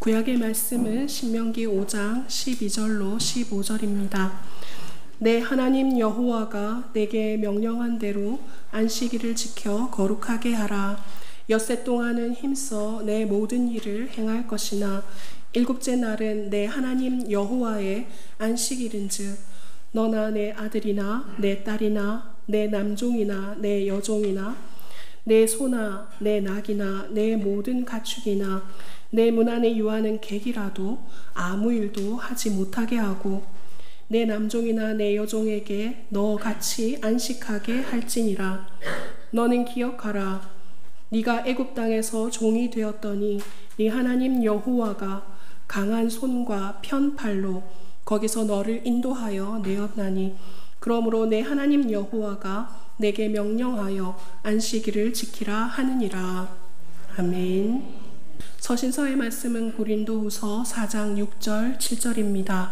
구약의 말씀은 신명기 5장 12절로 15절입니다. 내 하나님 여호와가 내게 명령한 대로 안식일을 지켜 거룩하게 하라. 엿새 동안은 힘써 내 모든 일을 행할 것이나 일곱째 날은 내 하나님 여호와의 안식일인즉 너나 내 아들이나 내 딸이나 내 남종이나 내 여종이나 내 소나 내 낙이나 내 모든 가축이나 내 문 안에 유하는 객이라도 아무 일도 하지 못하게 하고 내 남종이나 내 여종에게 너 같이 안식하게 할지니라. 너는 기억하라. 네가 애굽 땅에서 종이 되었더니 네 하나님 여호와가 강한 손과 편 팔로 거기서 너를 인도하여 내었나니 그러므로 내 하나님 여호와가 내게 명령하여 안식일을 지키라 하느니라. 아멘. 서신서의 말씀은 고린도후서 4장 6절 7절입니다.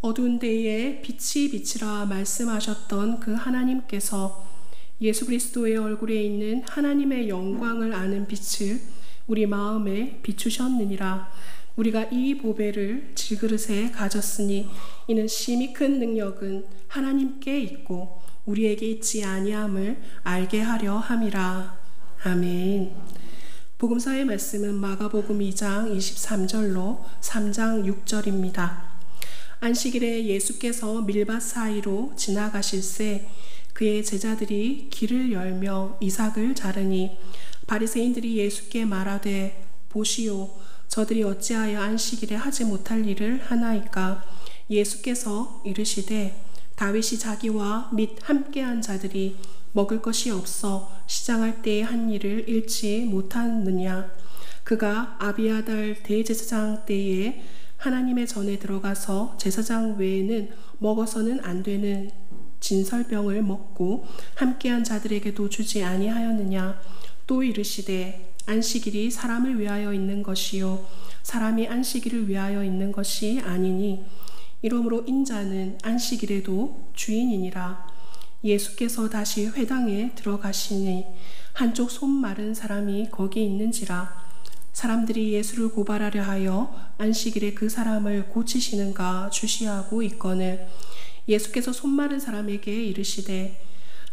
어두운 데에 빛이 비치라 말씀하셨던 그 하나님께서 예수 그리스도의 얼굴에 있는 하나님의 영광을 아는 빛을 우리 마음에 비추셨느니라. 우리가 이 보배를 질그릇에 가졌으니 이는 심히 큰 능력은 하나님께 있고 우리에게 있지 아니함을 알게 하려 함이라. 아멘. 복음서의 말씀은 마가복음 2장 23절로 3장 6절입니다. 안식일에 예수께서 밀밭 사이로 지나가실새 그의 제자들이 길을 열며 이삭을 자르니 바리새인들이 예수께 말하되 보시오 저들이 어찌하여 안식일에 하지 못할 일을 하나이까. 예수께서 이르시되 다윗이 자기와 및 함께한 자들이 먹을 것이 없어 시장할 때에 한 일을 잃지 못하느냐. 그가 아비아달 대제사장 때에 하나님의 전에 들어가서 제사장 외에는 먹어서는 안 되는 진설병을 먹고 함께한 자들에게도 주지 아니하였느냐. 또 이르시되 안식일이 사람을 위하여 있는 것이요 사람이 안식일을 위하여 있는 것이 아니니 이러므로 인자는 안식일에도 주인이니라. 예수께서 다시 회당에 들어가시니 한쪽 손 마른 사람이 거기 있는지라. 사람들이 예수를 고발하려 하여 안식일에 그 사람을 고치시는가 주시하고 있거늘 예수께서 손 마른 사람에게 이르시되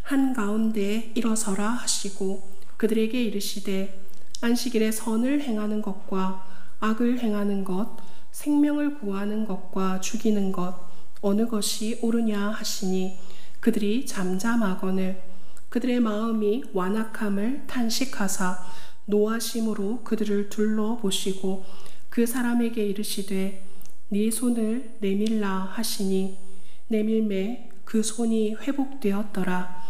한가운데 일어서라 하시고 그들에게 이르시되 안식일에 선을 행하는 것과 악을 행하는 것 생명을 구하는 것과 죽이는 것 어느 것이 옳으냐 하시니 그들이 잠잠하거늘 그들의 마음이 완악함을 탄식하사 노하심으로 그들을 둘러보시고 그 사람에게 이르시되 네 손을 내밀라 하시니 내밀매 그 손이 회복되었더라.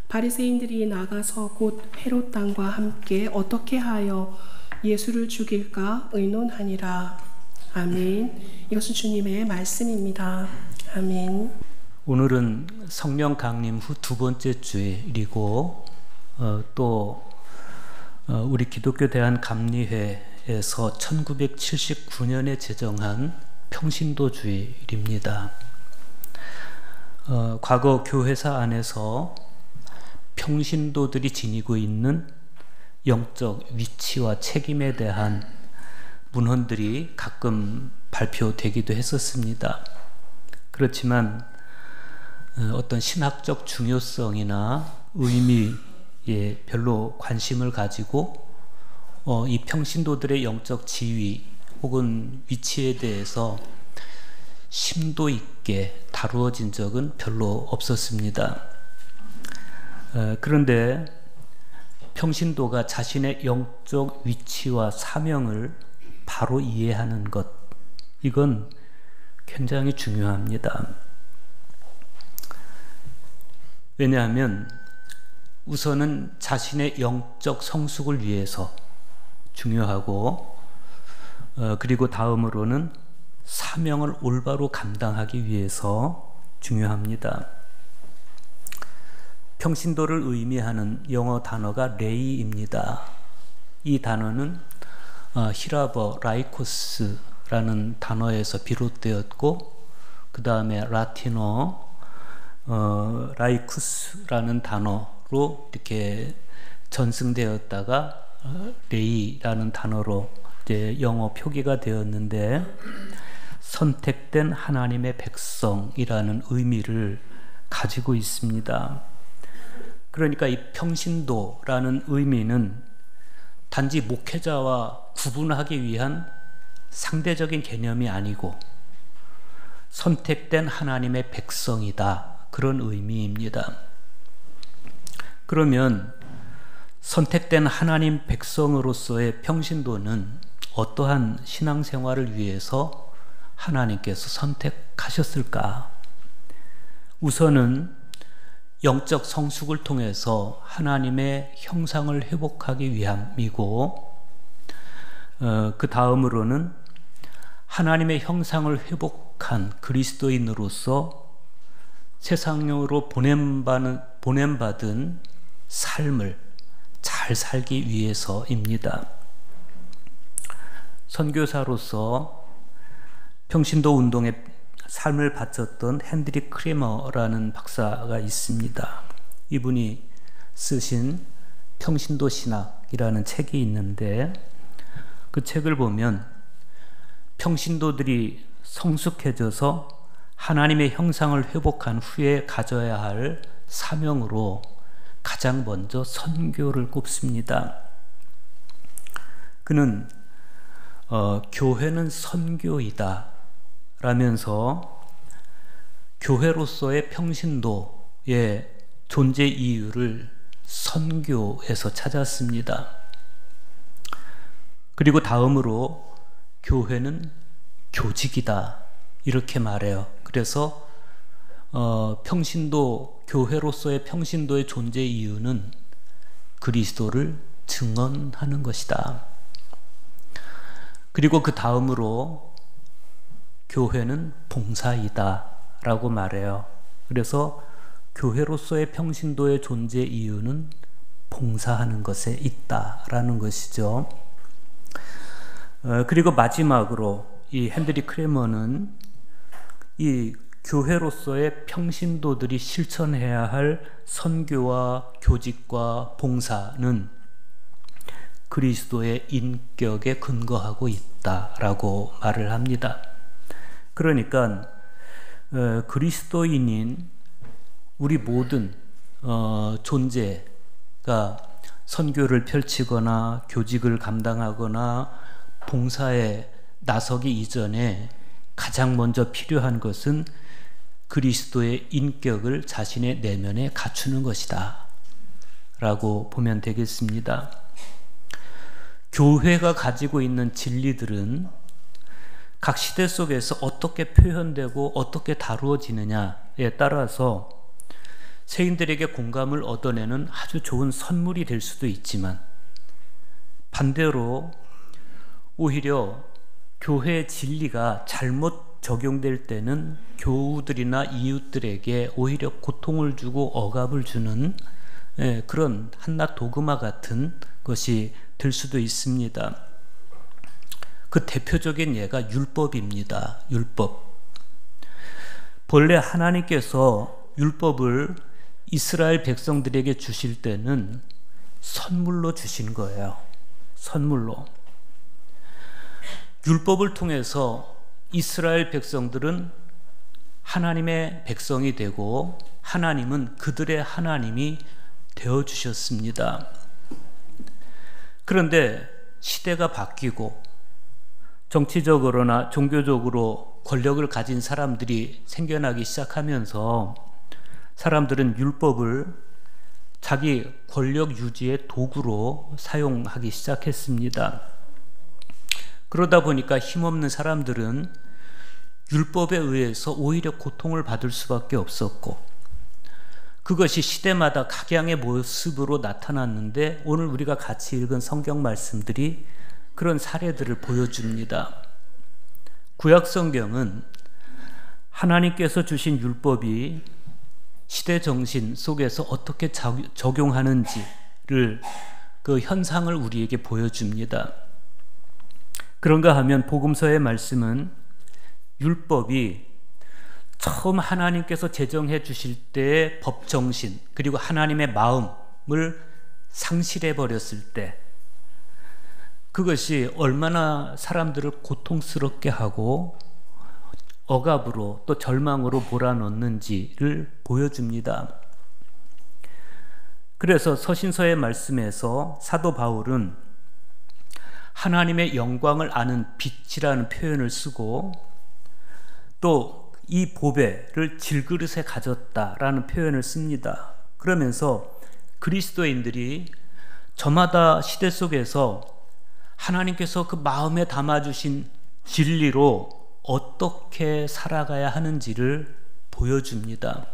바리새인들이 나가서 곧 헤롯 당과 함께 어떻게 하여 예수를 죽일까 의논하니라. 아멘. 이것은 주님의 말씀입니다. 아멘. 오늘은 성령 강림 후 두 번째 주일이고 또 우리 기독교 대한감리회에서 1979년에 제정한 평신도 주일입니다. 과거 교회사 안에서 평신도들이 지니고 있는 영적 위치와 책임에 대한 문헌들이 가끔 발표되기도 했었습니다. 그렇지만 어떤 신학적 중요성이나 의미에 별로 관심을 가지고 이 평신도들의 영적 지위 혹은 위치에 대해서 심도 있게 다루어진 적은 별로 없었습니다. 그런데 평신도가 자신의 영적 위치와 사명을 바로 이해하는 것, 이건 굉장히 중요합니다. 왜냐하면 우선은 자신의 영적 성숙을 위해서 중요하고 그리고 다음으로는 사명을 올바로 감당하기 위해서 중요합니다. 평신도를 의미하는 영어 단어가 레이입니다. 이 단어는 히라버 라이코스라는 단어에서 비롯되었고 그 다음에 라틴어 라이쿠스라는 단어로 이렇게 전승되었다가 레이라는 단어로 이제 영어 표기가 되었는데 선택된 하나님의 백성이라는 의미를 가지고 있습니다. 그러니까 이 평신도라는 의미는 단지 목회자와 구분하기 위한 상대적인 개념이 아니고 선택된 하나님의 백성이다, 그런 의미입니다. 그러면 선택된 하나님 백성으로서의 평신도는 어떠한 신앙생활을 위해서 하나님께서 선택하셨을까? 우선은 영적 성숙을 통해서 하나님의 형상을 회복하기 위함이고, 그 다음으로는 하나님의 형상을 회복한 그리스도인으로서 세상으로 보냄받은 삶을 잘 살기 위해서입니다. 선교사로서 평신도 운동에 삶을 바쳤던 핸드릭 크레머라는 박사가 있습니다. 이분이 쓰신 평신도 신학이라는 책이 있는데, 그 책을 보면 평신도들이 성숙해져서 하나님의 형상을 회복한 후에 가져야 할 사명으로 가장 먼저 선교를 꼽습니다. 그는 교회는 선교이다 라면서 교회로서의 평신도의 존재 이유를 선교에서 찾았습니다. 그리고 다음으로 교회는 교직이다 이렇게 말해요. 그래서 평신도, 교회로서의 평신도의 존재 이유는 그리스도를 증언하는 것이다. 그리고 그 다음으로 교회는 봉사이다 라고 말해요. 그래서 교회로서의 평신도의 존재 이유는 봉사하는 것에 있다라는 것이죠. 그리고 마지막으로 이 핸드릭 크레머는 이 교회로서의 평신도들이 실천해야 할 선교와 교직과 봉사는 그리스도의 인격에 근거하고 있다라고 말을 합니다. 그러니까 그리스도인인 우리 모든 존재가 선교를 펼치거나 교직을 감당하거나 봉사에 나서기 이전에 가장 먼저 필요한 것은 그리스도의 인격을 자신의 내면에 갖추는 것이다 라고 보면 되겠습니다. 교회가 가지고 있는 진리들은 각 시대 속에서 어떻게 표현되고 어떻게 다루어지느냐에 따라서 세인들에게 공감을 얻어내는 아주 좋은 선물이 될 수도 있지만, 반대로 오히려 교회의 진리가 잘못 적용될 때는 교우들이나 이웃들에게 오히려 고통을 주고 억압을 주는 그런 한낱 도그마 같은 것이 될 수도 있습니다. 그 대표적인 예가 율법입니다. 율법. 본래 하나님께서 율법을 이스라엘 백성들에게 주실 때는 선물로 주신 거예요. 선물로. 율법을 통해서 이스라엘 백성들은 하나님의 백성이 되고 하나님은 그들의 하나님이 되어주셨습니다. 그런데 시대가 바뀌고 정치적으로나 종교적으로 권력을 가진 사람들이 생겨나기 시작하면서 사람들은 율법을 자기 권력 유지의 도구로 사용하기 시작했습니다. 그러다 보니까 힘없는 사람들은 율법에 의해서 오히려 고통을 받을 수밖에 없었고, 그것이 시대마다 각양의 모습으로 나타났는데 오늘 우리가 같이 읽은 성경 말씀들이 그런 사례들을 보여줍니다. 구약 성경은 하나님께서 주신 율법이 시대 정신 속에서 어떻게 적용하는지를, 그 현상을 우리에게 보여줍니다. 그런가 하면 복음서의 말씀은 율법이 처음 하나님께서 제정해 주실 때의 법 정신, 그리고 하나님의 마음을 상실해 버렸을 때, 그것이 얼마나 사람들을 고통스럽게 하고 억압으로 또 절망으로 몰아넣는지를 보여줍니다. 그래서 서신서의 말씀에서 사도 바울은 하나님의 영광을 아는 빛이라는 표현을 쓰고 또 이 보배를 질그릇에 가졌다라는 표현을 씁니다. 그러면서 그리스도인들이 저마다 시대 속에서 하나님께서 그 마음에 담아주신 진리로 어떻게 살아가야 하는지를 보여줍니다.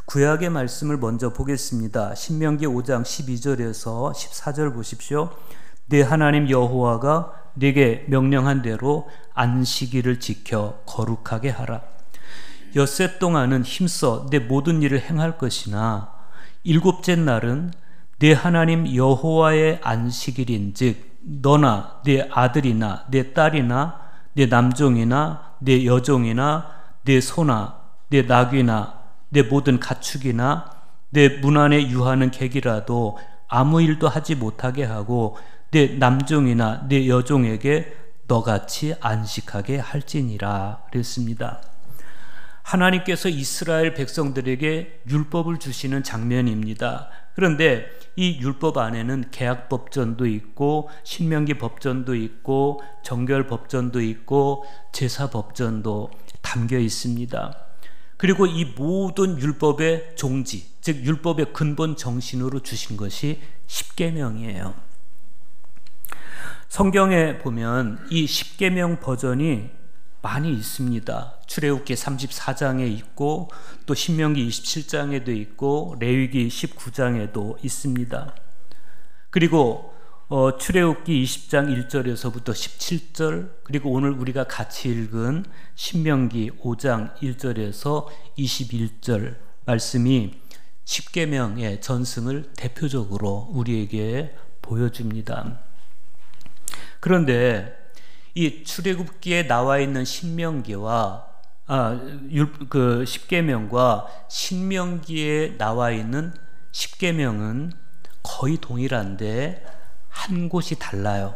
구약의 말씀을 먼저 보겠습니다. 신명기 5장 12절에서 14절 보십시오. 내 하나님 여호와가 네게 명령한 대로 안식일을 지켜 거룩하게 하라. 엿새 동안은 힘써 내 모든 일을 행할 것이나 일곱째 날은 내 하나님 여호와의 안식일인즉 너나 네 아들이나 네 딸이나 네 남종이나 네 여종이나 네 소나 네 나귀나 내 모든 가축이나 내 문 안에 유하는 객이라도 아무 일도 하지 못하게 하고 내 남종이나 내 여종에게 너같이 안식하게 할지니라 그랬습니다. 하나님께서 이스라엘 백성들에게 율법을 주시는 장면입니다. 그런데 이 율법 안에는 계약법전도 있고 신명기 법전도 있고 정결법전도 있고 제사법전도 담겨 있습니다. 그리고 이 모든 율법의 종지, 즉 율법의 근본 정신으로 주신 것이 십계명이에요. 성경에 보면 이 십계명 버전이 많이 있습니다. 출애굽기 34장에 있고 또 신명기 27장에도 있고 레위기 19장에도 있습니다. 그리고 출애굽기 20장 1절에서부터 17절 그리고 오늘 우리가 같이 읽은 신명기 5장 1절에서 21절 말씀이 십계명의 전승을 대표적으로 우리에게 보여줍니다. 그런데 이 출애굽기에 나와 있는 신명기와 십계명과 신명기에 나와 있는 십계명은 거의 동일한데 한 곳이 달라요.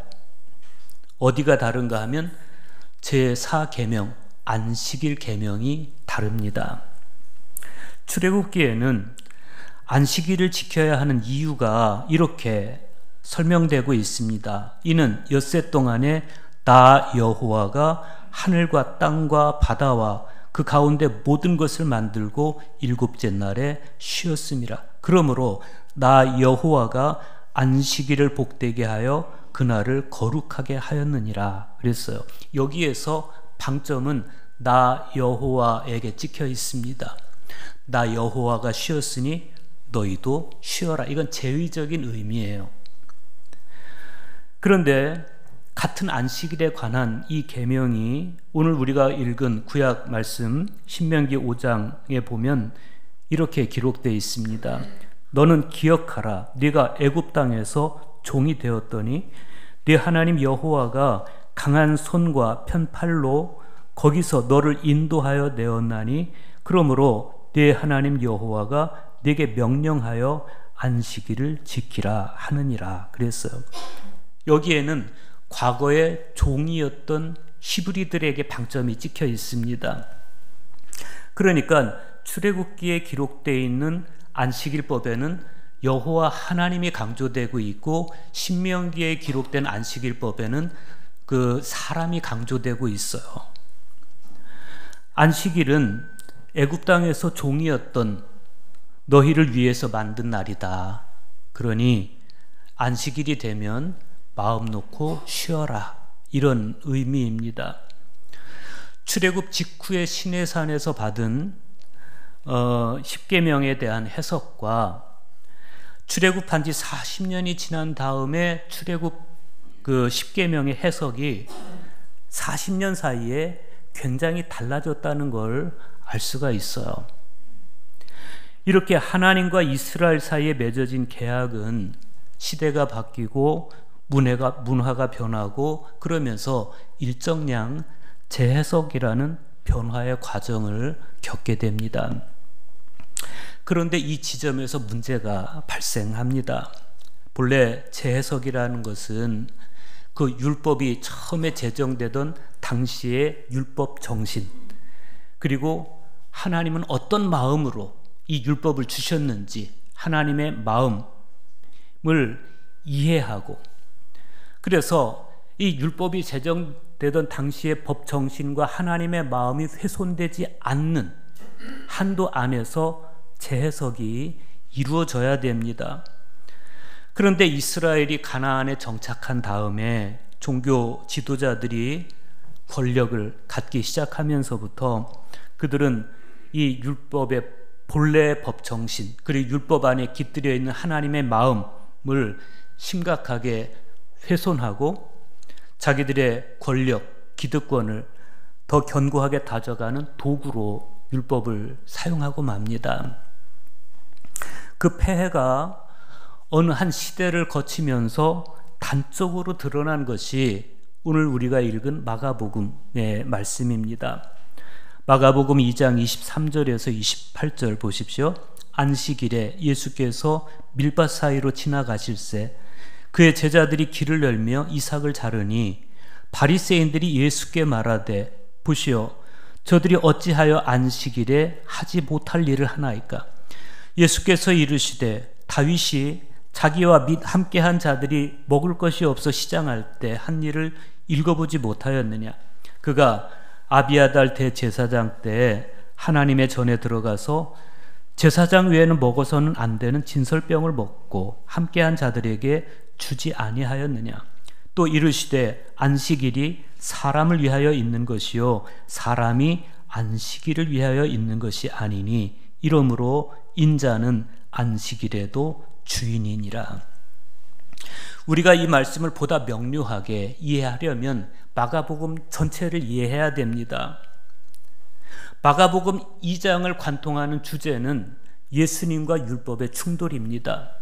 어디가 다른가 하면 제4계명 안식일 계명이 다릅니다. 출애굽기에는 안식일을 지켜야 하는 이유가 이렇게 설명되고 있습니다. 이는 엿새 동안에 나 여호와가 하늘과 땅과 바다와 그 가운데 모든 것을 만들고 일곱째 날에 쉬었음이라. 그러므로 나 여호와가 안식일을 복되게 하여 그날을 거룩하게 하였느니라 그랬어요. 여기에서 방점은 나 여호와에게 찍혀 있습니다. 나 여호와가 쉬었으니 너희도 쉬어라. 이건 제의적인 의미예요. 그런데 같은 안식일에 관한 이 계명이 오늘 우리가 읽은 구약 말씀 신명기 5장에 보면 이렇게 기록되어 있습니다. 너는 기억하라. 네가 애굽 땅에서 종이 되었더니 네 하나님 여호와가 강한 손과 편팔로 거기서 너를 인도하여 내었나니 그러므로 네 하나님 여호와가 네게 명령하여 안식일을 지키라 하느니라 그랬어요. 여기에는 과거의 종이었던 히브리들에게 방점이 찍혀 있습니다. 그러니까 출애굽기에 기록되어 있는 안식일법에는 여호와 하나님이 강조되고 있고 신명기에 기록된 안식일법에는 그 사람이 강조되고 있어요. 안식일은 애굽 땅에서 종이었던 너희를 위해서 만든 날이다. 그러니 안식일이 되면 마음 놓고 쉬어라. 이런 의미입니다. 출애굽 직후에 시내산에서 받은 십계명에 대한 해석과 출애굽한 지 40년이 지난 다음에 출애굽 그 십계명의 해석이 40년 사이에 굉장히 달라졌다는 걸 알 수가 있어요. 이렇게 하나님과 이스라엘 사이에 맺어진 계약은 시대가 바뀌고 문화가 변하고 그러면서 일정량 재해석이라는 변화의 과정을 겪게 됩니다. 그런데 이 지점에서 문제가 발생합니다. 본래 재해석이라는 것은 그 율법이 처음에 제정되던 당시의 율법 정신, 그리고 하나님은 어떤 마음으로 이 율법을 주셨는지 하나님의 마음을 이해하고, 그래서 이 율법이 제정되던 당시의 법 정신과 하나님의 마음이 훼손되지 않는 한도 안에서 재해석이 이루어져야 됩니다. 그런데 이스라엘이 가나안에 정착한 다음에 종교 지도자들이 권력을 갖기 시작하면서부터 그들은 이 율법의 본래의 법 정신, 그리고 율법 안에 깃들여 있는 하나님의 마음을 심각하게 훼손하고 자기들의 권력, 기득권을 더 견고하게 다져가는 도구로 율법을 사용하고 맙니다. 그 폐해가 어느 한 시대를 거치면서 단적으로 드러난 것이 오늘 우리가 읽은 마가복음의 말씀입니다. 마가복음 2장 23절에서 28절 보십시오. 안식일에 예수께서 밀밭 사이로 지나가실새 그의 제자들이 길을 열며 이삭을 자르니 바리새인들이 예수께 말하되 보시오, 저들이 어찌하여 안식일에 하지 못할 일을 하나이까? 예수께서 이르시되 다윗이 자기와 및 함께한 자들이 먹을 것이 없어 시장할 때 한 일을 읽어보지 못하였느냐? 그가 아비아달 대제사장 때 하나님의 전에 들어가서 제사장 외에는 먹어서는 안 되는 진설병을 먹고 함께한 자들에게 주지 아니하였느냐? 또 이르시되 안식일이 사람을 위하여 있는 것이요 사람이 안식일을 위하여 있는 것이 아니니 이러므로 인자는 안식일에도 주인이니라. 우리가 이 말씀을 보다 명료하게 이해하려면 마가복음 전체를 이해해야 됩니다. 마가복음 2장을 관통하는 주제는 예수님과 율법의 충돌입니다.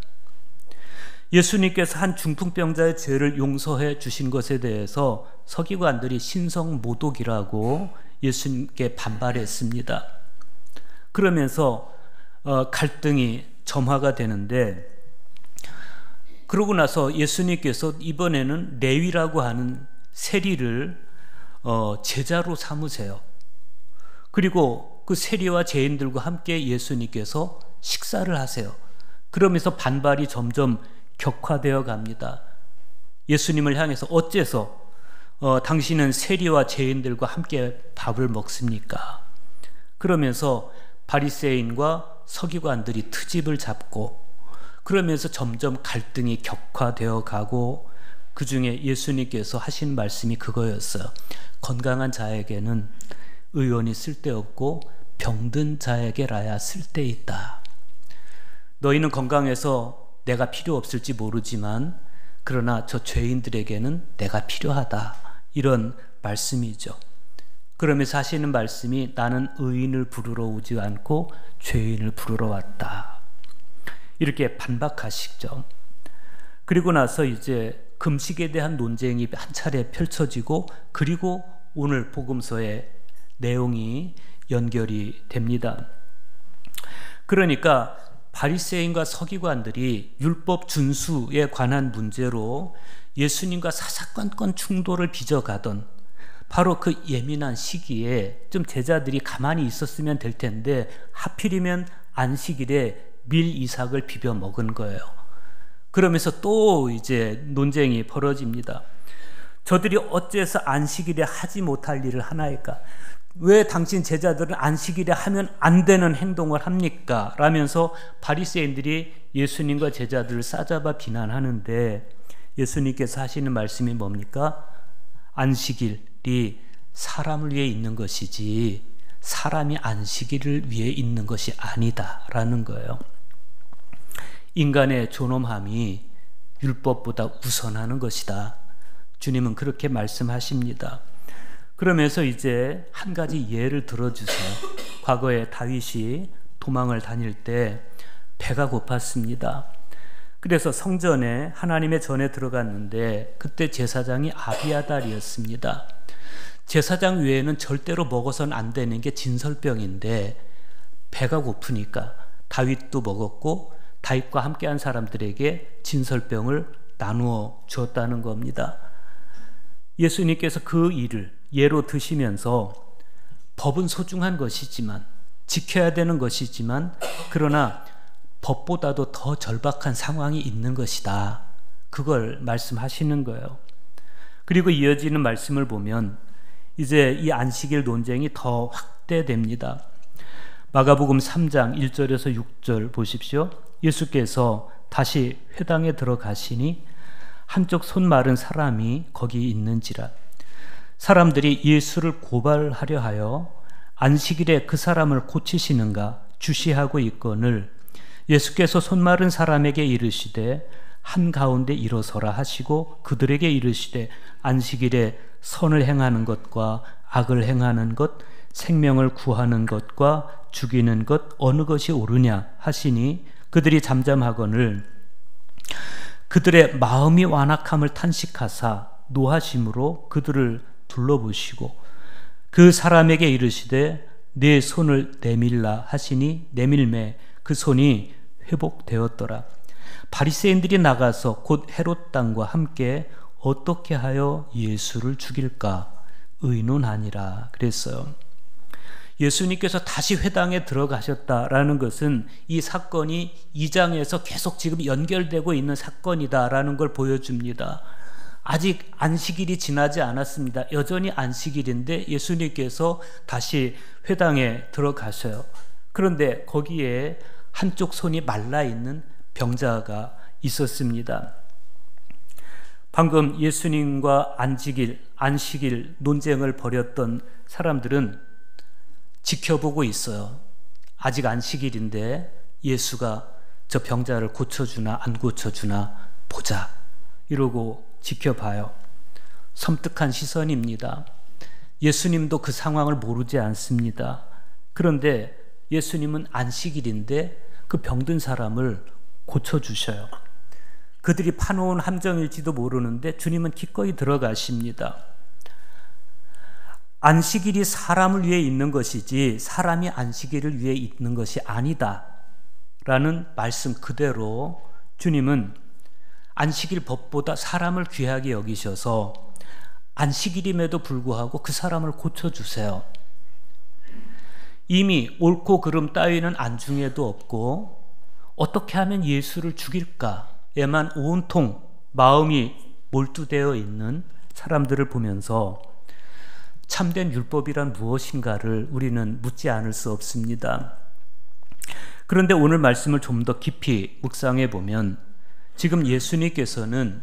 예수님께서 한 중풍병자의 죄를 용서해 주신 것에 대해서 서기관들이 신성모독이라고 예수님께 반발했습니다. 그러면서 갈등이 점화가 되는데, 그러고 나서 예수님께서 이번에는 레위라고 하는 세리를 제자로 삼으세요. 그리고 그 세리와 죄인들과 함께 예수님께서 식사를 하세요. 그러면서 반발이 점점 격화되어 갑니다. 예수님을 향해서 어째서 당신은 세리와 죄인들과 함께 밥을 먹습니까? 그러면서 바리새인과 서기관들이 트집을 잡고, 그러면서 점점 갈등이 격화되어 가고, 그 중에 예수님께서 하신 말씀이 그거였어요. 건강한 자에게는 의원이 쓸데없고 병든 자에게라야 쓸데있다. 너희는 건강해서 내가 필요 없을지 모르지만 그러나 저 죄인들에게는 내가 필요하다. 이런 말씀이죠. 그러면서 하시는 말씀이 나는 의인을 부르러 오지 않고 죄인을 부르러 왔다. 이렇게 반박하시죠. 그리고 나서 이제 금식에 대한 논쟁이 한 차례 펼쳐지고, 그리고 오늘 복음서의 내용이 연결이 됩니다. 그러니까 바리새인과 서기관들이 율법 준수에 관한 문제로 예수님과 사사건건 충돌을 빚어가던 바로 그 예민한 시기에 좀 제자들이 가만히 있었으면 될 텐데 하필이면 안식일에 밀 이삭을 비벼 먹은 거예요. 그러면서 또 이제 논쟁이 벌어집니다. 저들이 어째서 안식일에 하지 못할 일을 하나이까? 왜 당신 제자들은 안식일에 하면 안 되는 행동을 합니까? 라면서 바리새인들이 예수님과 제자들을 싸잡아 비난하는데, 예수님께서 하시는 말씀이 뭡니까? 안식일이 사람을 위해 있는 것이지 사람이 안식일을 위해 있는 것이 아니다 라는 거예요. 인간의 존엄함이 율법보다 우선하는 것이다. 주님은 그렇게 말씀하십니다. 그러면서 이제 한 가지 예를 들어주세요. 과거에 다윗이 도망을 다닐 때 배가 고팠습니다. 그래서 성전에 하나님의 전에 들어갔는데 그때 제사장이 아비아달이었습니다. 제사장 외에는 절대로 먹어서는 안 되는 게 진설병인데 배가 고프니까 다윗도 먹었고 다윗과 함께한 사람들에게 진설병을 나누어 주었다는 겁니다. 예수님께서 그 일을 예로 드시면서 법은 소중한 것이지만, 지켜야 되는 것이지만, 그러나 법보다도 더 절박한 상황이 있는 것이다, 그걸 말씀하시는 거예요. 그리고 이어지는 말씀을 보면 이제 이 안식일 논쟁이 더 확대됩니다. 마가복음 3장 1절에서 6절 보십시오. 예수께서 다시 회당에 들어가시니 한쪽 손 마른 사람이 거기 있는지라. 사람들이 예수를 고발하려 하여 안식일에 그 사람을 고치시는가 주시하고 있거늘 예수께서 손 마른 사람에게 이르시되 한가운데 일어서라 하시고 그들에게 이르시되 안식일에 선을 행하는 것과 악을 행하는 것, 생명을 구하는 것과 죽이는 것 어느 것이 옳으냐 하시니 그들이 잠잠하거늘 그들의 마음이 완악함을 탄식하사 노하심으로 그들을 둘러보시고 그 사람에게 이르시되 내 손을 내밀라 하시니 내밀매 그 손이 회복되었더라. 바리새인들이 나가서 곧 헤롯 당과 함께 어떻게 하여 예수를 죽일까 의논하니라 그랬어요. 예수님께서 다시 회당에 들어가셨다라는 것은 이 사건이 2장에서 계속 지금 연결되고 있는 사건이다라는 걸 보여줍니다. 아직 안식일이 지나지 않았습니다. 여전히 안식일인데 예수님께서 다시 회당에 들어가셔요. 그런데 거기에 한쪽 손이 말라있는 병자가 있었습니다. 방금 예수님과 안식일 논쟁을 벌였던 사람들은 지켜보고 있어요. 아직 안식일인데 예수가 저 병자를 고쳐주나 안 고쳐주나 보자 이러고 지켜봐요. 섬뜩한 시선입니다. 예수님도 그 상황을 모르지 않습니다. 그런데 예수님은 안식일인데 그 병든 사람을 고쳐주셔요. 그들이 파놓은 함정일지도 모르는데 주님은 기꺼이 들어가십니다. 안식일이 사람을 위해 있는 것이지 사람이 안식일을 위해 있는 것이 아니다 라는 말씀 그대로 주님은 안식일 법보다 사람을 귀하게 여기셔서 안식일임에도 불구하고 그 사람을 고쳐주세요. 이미 옳고 그름 따위는 안중에도 없고 어떻게 하면 예수를 죽일까에만 온통 마음이 몰두되어 있는 사람들을 보면서 참된 율법이란 무엇인가를 우리는 묻지 않을 수 없습니다. 그런데 오늘 말씀을 좀 더 깊이 묵상해 보면 지금 예수님께서는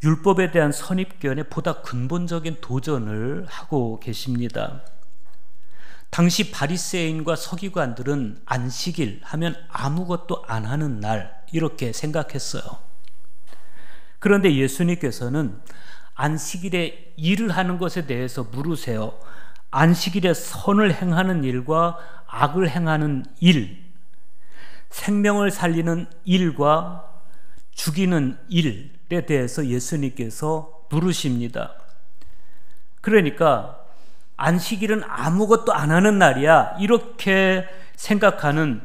율법에 대한 선입견에 보다 근본적인 도전을 하고 계십니다. 당시 바리새인과 서기관들은 안식일 하면 아무것도 안 하는 날 이렇게 생각했어요. 그런데 예수님께서는 안식일에 일을 하는 것에 대해서 물으세요. 안식일에 선을 행하는 일과 악을 행하는 일, 생명을 살리는 일과 죽이는 일에 대해서 예수님께서 물으십니다. 그러니까 안식일은 아무것도 안 하는 날이야 이렇게 생각하는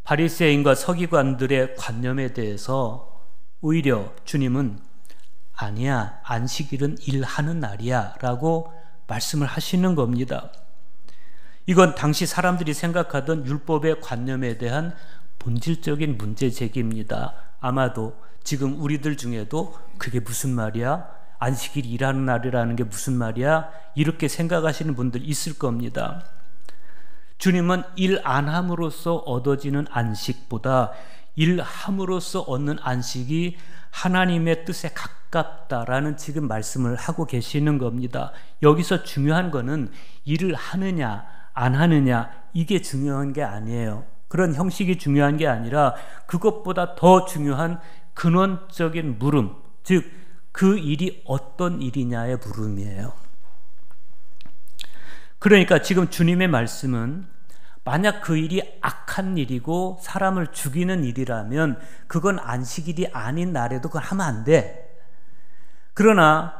바리새인과 서기관들의 관념에 대해서 오히려 주님은 아니야, 안식일은 일하는 날이야 라고 말씀을 하시는 겁니다. 이건 당시 사람들이 생각하던 율법의 관념에 대한 본질적인 문제 제기입니다. 아마도 지금 우리들 중에도 그게 무슨 말이야? 안식일이 일하는 날이라는 게 무슨 말이야? 이렇게 생각하시는 분들 있을 겁니다. 주님은 일 안 함으로써 얻어지는 안식보다 일함으로써 얻는 안식이 하나님의 뜻에 가깝다라는 지금 말씀을 하고 계시는 겁니다. 여기서 중요한 거는 일을 하느냐 안 하느냐 이게 중요한 게 아니에요. 그런 형식이 중요한 게 아니라 그것보다 더 중요한 근원적인 물음, 즉 그 일이 어떤 일이냐의 물음이에요. 그러니까 지금 주님의 말씀은 만약 그 일이 악한 일이고 사람을 죽이는 일이라면 그건 안식일이 아닌 날에도 그걸 하면 안 돼. 그러나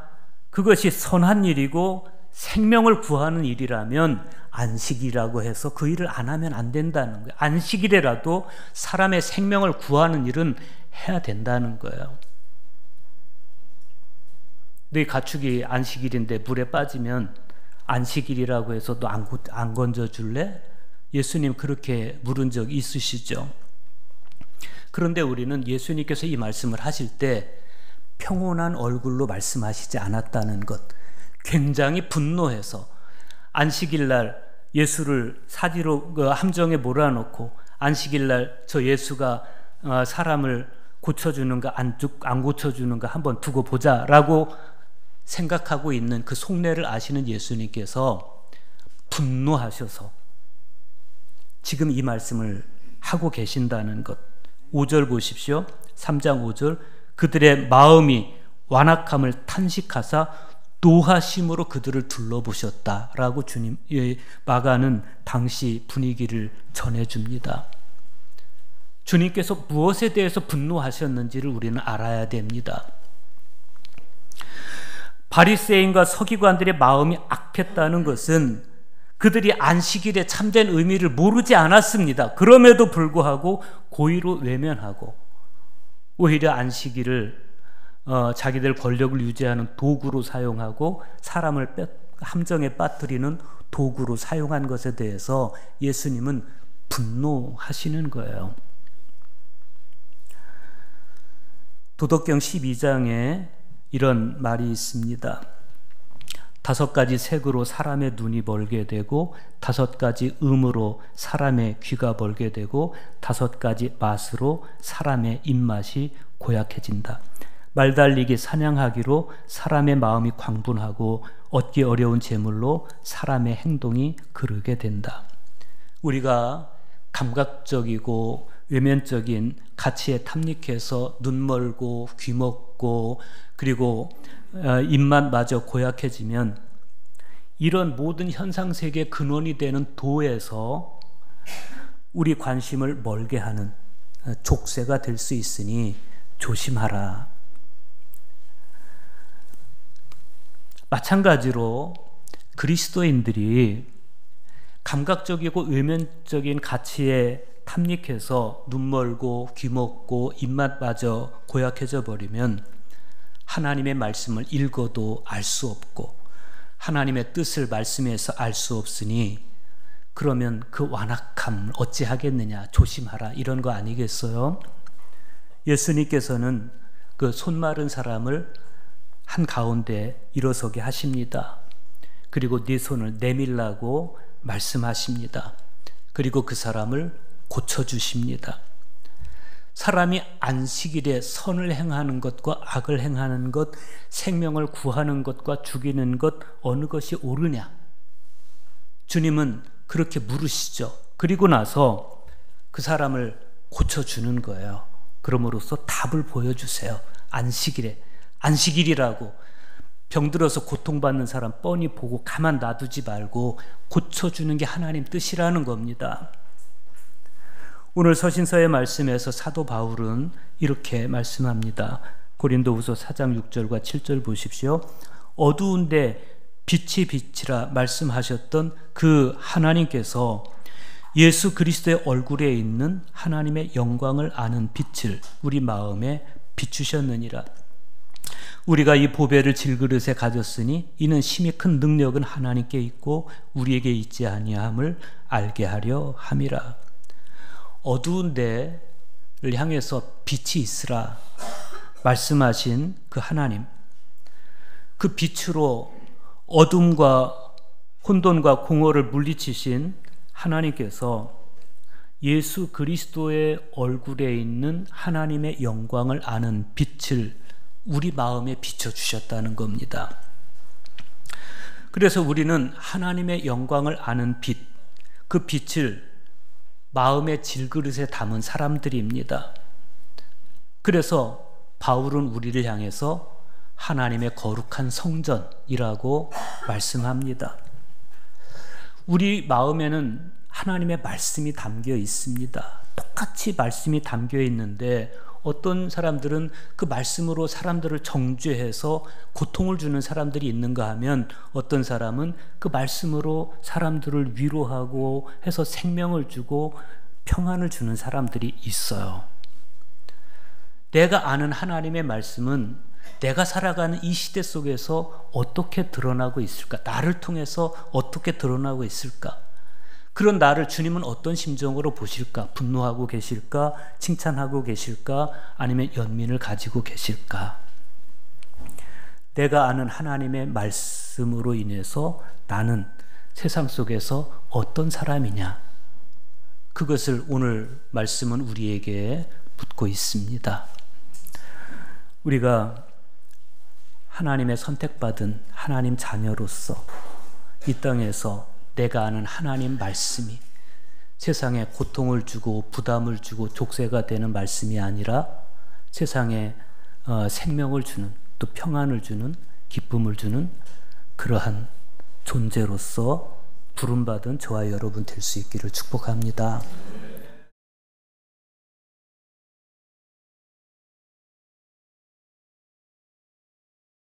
그것이 선한 일이고 생명을 구하는 일이라면 안식이라고 해서 그 일을 안 하면 안 된다는 거예요. 안식일에라도 사람의 생명을 구하는 일은 해야 된다는 거예요. 네 가축이 안식일인데 물에 빠지면 안식일이라고 해서 너 안 건져줄래? 예수님 그렇게 물은 적 있으시죠? 그런데 우리는 예수님께서 이 말씀을 하실 때 평온한 얼굴로 말씀하시지 않았다는 것, 굉장히 분노해서 안식일날 예수를 사지로 함정에 몰아넣고 안식일날 저 예수가 사람을 고쳐주는가 안 고쳐주는가 한번 두고 보자라고 생각하고 있는 그 속내를 아시는 예수님께서 분노하셔서 지금 이 말씀을 하고 계신다는 것. 5절 보십시오. 3장 5절. 그들의 마음이 완악함을 탄식하사 노하심으로 그들을 둘러보셨다라고 주님 마가는 당시 분위기를 전해줍니다. 주님께서 무엇에 대해서 분노하셨는지를 우리는 알아야 됩니다. 바리새인과 서기관들의 마음이 악했다는 것은 그들이 안식일의 참된 의미를 모르지 않았습니다. 그럼에도 불구하고 고의로 외면하고 오히려 안식일을 자기들 권력을 유지하는 도구로 사용하고 사람을 함정에 빠뜨리는 도구로 사용한 것에 대해서 예수님은 분노하시는 거예요. 도덕경 12장에 이런 말이 있습니다. 5가지 색으로 사람의 눈이 멀게 되고 5가지 음으로 사람의 귀가 멀게 되고 5가지 맛으로 사람의 입맛이 고약해진다. 말달리기 사냥하기로 사람의 마음이 광분하고 얻기 어려운 재물로 사람의 행동이 그르게 된다. 우리가 감각적이고 외면적인 가치에 탐닉해서 눈 멀고 귀 먹고 그리고 입맛마저 고약해지면 이런 모든 현상세계의 근원이 되는 도에서 우리 관심을 멀게 하는 족쇄가 될 수 있으니 조심하라. 마찬가지로 그리스도인들이 감각적이고 외면적인 가치에 탐닉해서 눈 멀고 귀 먹고 입맛마저 고약해져 버리면 하나님의 말씀을 읽어도 알 수 없고 하나님의 뜻을 말씀에서 알 수 없으니 그러면 그 완악함을 어찌하겠느냐, 조심하라, 이런 거 아니겠어요? 예수님께서는 그 손마른 사람을 한가운데 일어서게 하십니다. 그리고 네 손을 내밀라고 말씀하십니다. 그리고 그 사람을 고쳐주십니다. 사람이 안식일에 선을 행하는 것과 악을 행하는 것, 생명을 구하는 것과 죽이는 것, 어느 것이 옳으냐? 주님은 그렇게 물으시죠. 그리고 나서 그 사람을 고쳐주는 거예요. 그럼으로써 답을 보여주세요. 안식일이라고 병들어서 고통받는 사람 뻔히 보고 가만 놔두지 말고 고쳐주는 게 하나님 뜻이라는 겁니다. 오늘 서신서의 말씀에서 사도 바울은 이렇게 말씀합니다. 고린도후서 4장 6절과 7절 보십시오. 어두운데 빛이 빛이라 말씀하셨던 그 하나님께서 예수 그리스도의 얼굴에 있는 하나님의 영광을 아는 빛을 우리 마음에 비추셨느니라. 우리가 이 보배를 질그릇에 가졌으니 이는 심히 큰 능력은 하나님께 있고 우리에게 있지 아니함을 알게 하려 함이라. 어두운 데를 향해서 빛이 있으라 말씀하신 그 하나님, 그 빛으로 어둠과 혼돈과 공허를 물리치신 하나님께서 예수 그리스도의 얼굴에 있는 하나님의 영광을 아는 빛을 우리 마음에 비춰주셨다는 겁니다. 그래서 우리는 하나님의 영광을 아는 빛, 그 빛을 마음의 질그릇에 담은 사람들입니다. 그래서 바울은 우리를 향해서 하나님의 거룩한 성전이라고 말씀합니다. 우리 마음에는 하나님의 말씀이 담겨 있습니다. 똑같이 말씀이 담겨 있는데 어떤 사람들은 그 말씀으로 사람들을 정죄해서 고통을 주는 사람들이 있는가 하면 어떤 사람은 그 말씀으로 사람들을 위로하고 해서 생명을 주고 평안을 주는 사람들이 있어요. 내가 아는 하나님의 말씀은 내가 살아가는 이 시대 속에서 어떻게 드러나고 있을까? 나를 통해서 어떻게 드러나고 있을까? 그런 나를 주님은 어떤 심정으로 보실까? 분노하고 계실까? 칭찬하고 계실까? 아니면 연민을 가지고 계실까? 내가 아는 하나님의 말씀으로 인해서 나는 세상 속에서 어떤 사람이냐? 그것을 오늘 말씀은 우리에게 묻고 있습니다. 우리가 하나님의 선택받은 하나님 자녀로서 이 땅에서 내가 아는 하나님 말씀이 세상에 고통을 주고 부담을 주고 족쇄가 되는 말씀이 아니라 세상에 생명을 주는, 또 평안을 주는, 기쁨을 주는 그러한 존재로서 부름받은 저와 여러분 될 수 있기를 축복합니다.